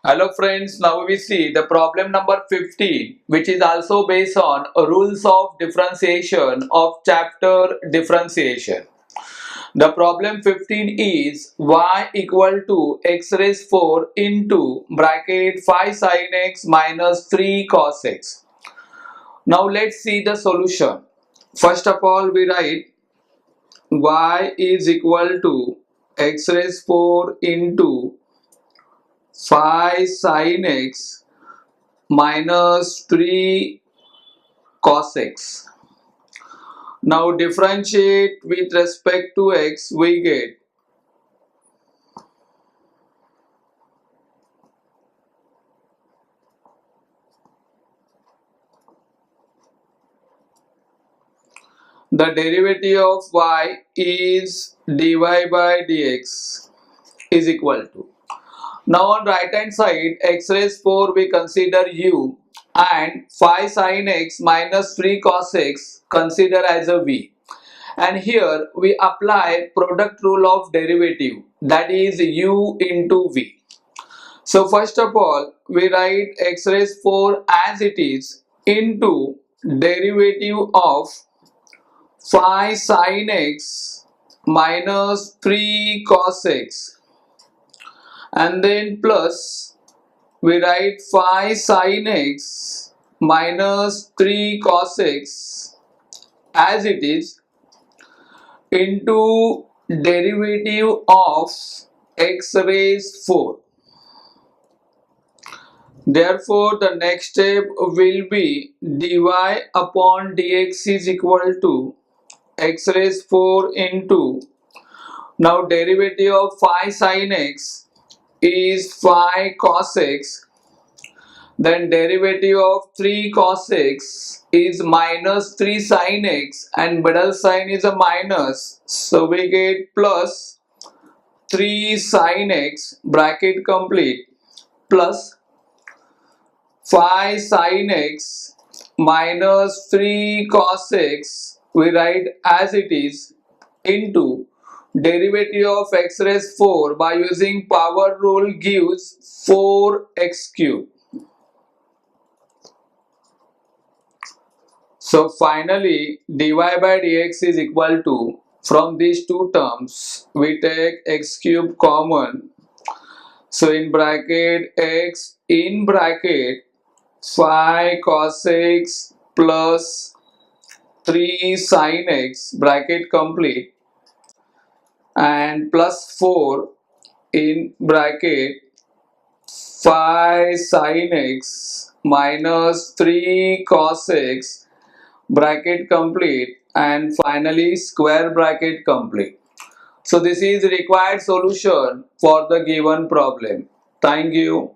Hello friends, now we see the problem number 15, which is also based on rules of differentiation of chapter differentiation. The problem 15 is y equal to x raised 4 into bracket 5 sin x minus 3 cos x. Now let's see the solution. First of all, we write y is equal to x raised 4 into 5 sin x minus 3 cos x. Now differentiate with respect to x, we get the derivative of y is dy by dx is equal to. Now on right hand side, x raised 4 we consider u and 5 sin x minus 3 cos x consider as a v. And here we apply product rule of derivative, that is u into v. So first of all, we write x raised 4 as it is into derivative of 5 sin x minus 3 cos x, and then plus we write 5 sin x minus 3 cos x as it is into derivative of x raised 4. Therefore, the next step will be dy upon dx is equal to x raised 4 into, now derivative of 5 sin x is 5 cos x, then derivative of 3 cos x is minus 3 sin x, and middle sign is a minus, so we get plus 3 sin x bracket complete plus 5 sin x minus 3 cos x we write as it is into derivative of x raised 4 by using power rule gives 4x cube. So finally dy by dx is equal to, from these two terms we take x cube common, so in bracket x in bracket 5 cos x plus 3 sin x bracket complete and plus 4 in bracket 5 sin x minus 3 cos x bracket complete and finally square bracket complete. So this is required solution for the given problem. Thank you.